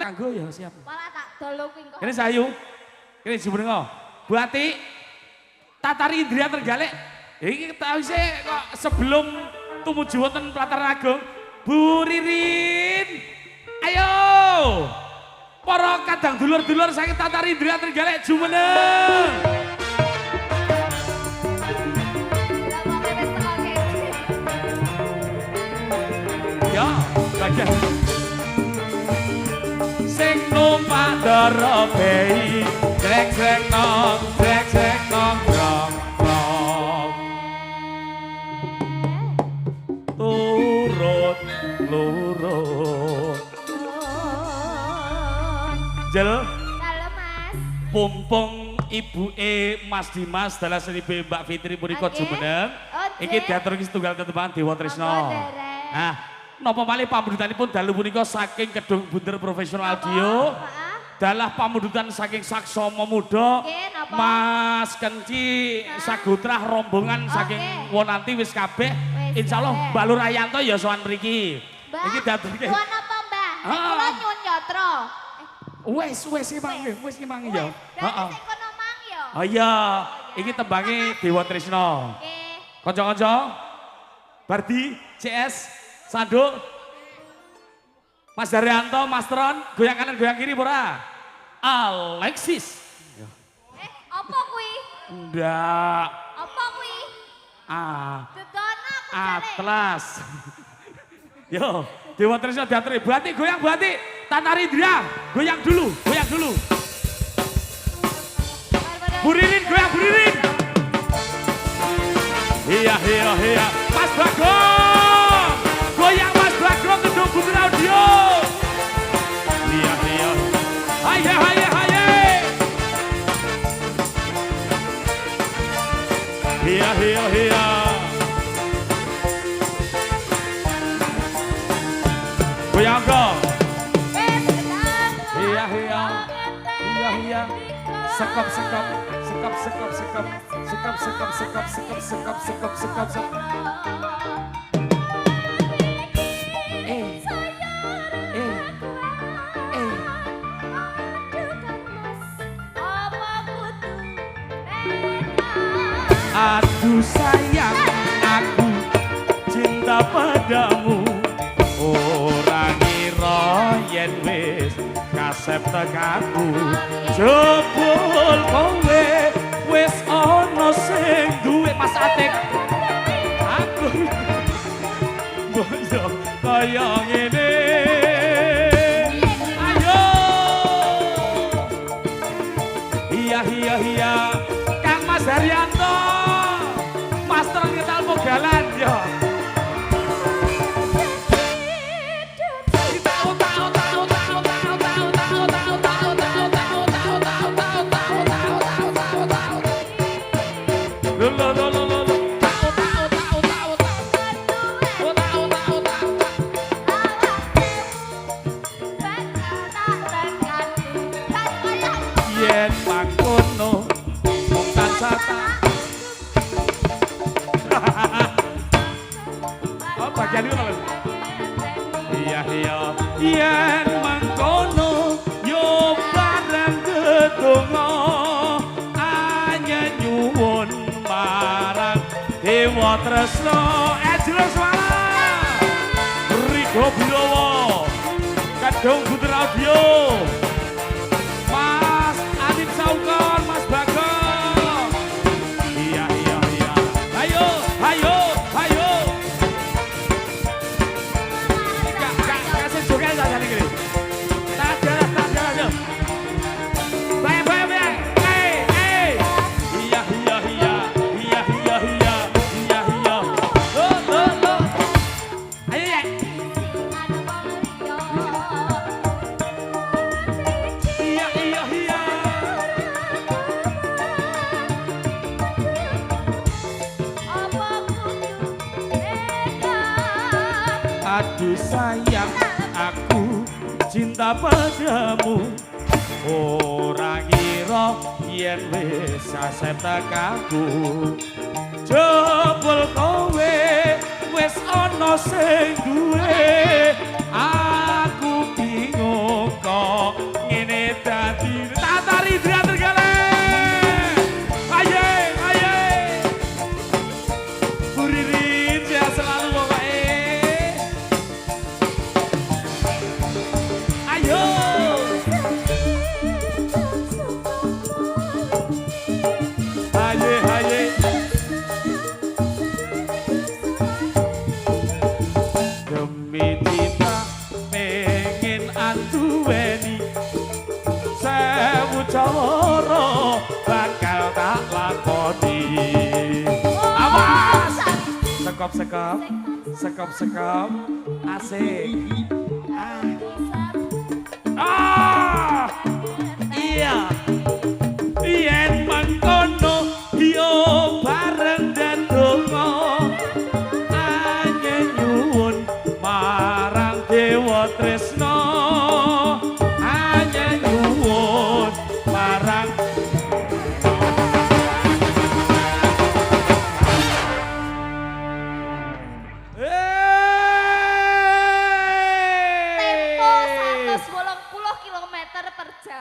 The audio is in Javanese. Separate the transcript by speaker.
Speaker 1: Kanggo ya siap.
Speaker 2: Malah tak dolo kuwi kok.
Speaker 1: Ini sayu. Ini jumrengo. Bu Ati. Tatari Indria Trenggalek. Iki tahu sih kok sebelum tumuju wonten Pelataran Agung. Bu Ririn. Ayo. Para kadang dulur-dulur saking Tatari Indria Trenggalek jumeneng. Ya, bagian. Sing numpak ndara bei, grek-grek nong, grong, grong. Turut, lurut. Jel.
Speaker 2: Halo Mas.
Speaker 1: Pumpung ibuke Mas Dimas dalah senibe Mbak Fitri punika jumeneng. Iki diatur iki setunggal tetepan Dewa Trisno. Nah, napa malih pamundhutanipun dalu punika saking Kedung Bunder Profesional Audio. Dalah pamundhutan saking Saksama Muda. Mas Kenci Sagutrah rombongan saking Wonanti wis kabeh. Insyaallah Mbak Lur Ayanto ya sowan mriki. Iki diaturke.
Speaker 2: Nuwun apa, Mbah? Kula nyuwun yatra.
Speaker 1: Wes ki mangi ya.
Speaker 2: Heeh. Sing kono mang ya.
Speaker 1: Oh iya, iki tembange Dewa Trisno.
Speaker 2: Nggih.
Speaker 1: Kanca-kanca. Bardi, CS, Sanduk. Mas Daryanto, Mas Tron, goyang kanan, goyang kiri ora? Alexis.
Speaker 2: Apa kuwi?
Speaker 1: Ndak.
Speaker 2: Apa kuwi?
Speaker 1: Atlas.
Speaker 2: Dedono aku jare.
Speaker 1: Yo, Dewa Trisno diatur. Bu Ati goyang, Bu Ati. Tatari Indria, goyang dulu, goyang dulu. Bu Ririn, goyang Bu Ririn. Iya, Mas Bagong. Goyang Mas Bagong Kedung Bunder Audio. Iya. Haye. Iya. Goyang kok. Iya. Sekop. Aduh sayang, aku cinta padamu. Ora ngira yen wis kasep tekanku. Jebul kowe wis ana sing duwe Mas Atik. Aku boyo kaya ngene. Ayo. Iya. Kang Mas Haryanto. Mas Tron ngetal mogalan ya. Yen mangkono mung tansah oh bagian itu lho. Iya. Yen mangkono yo bareng gedonga anyen nyuwun marang Dewa Tresno Jelas Wala Rigo Birowo Kedung Bunder Audio Mas Adit Saukon Mas Bagong. Iya. Ayo. Kasih joget saja nih gini. Tak jalan. Bayang. Iya. Lo. Ayo ya. Iya. Aduh sayang, aku cinta padamu. Ora ngira yen wis kasep tekanku. Jebul kowe wis ana sing duwe. Aku bingung kok duweni sewu cara bakal tak lakoni. Awas sekop sekop sekop sekop asik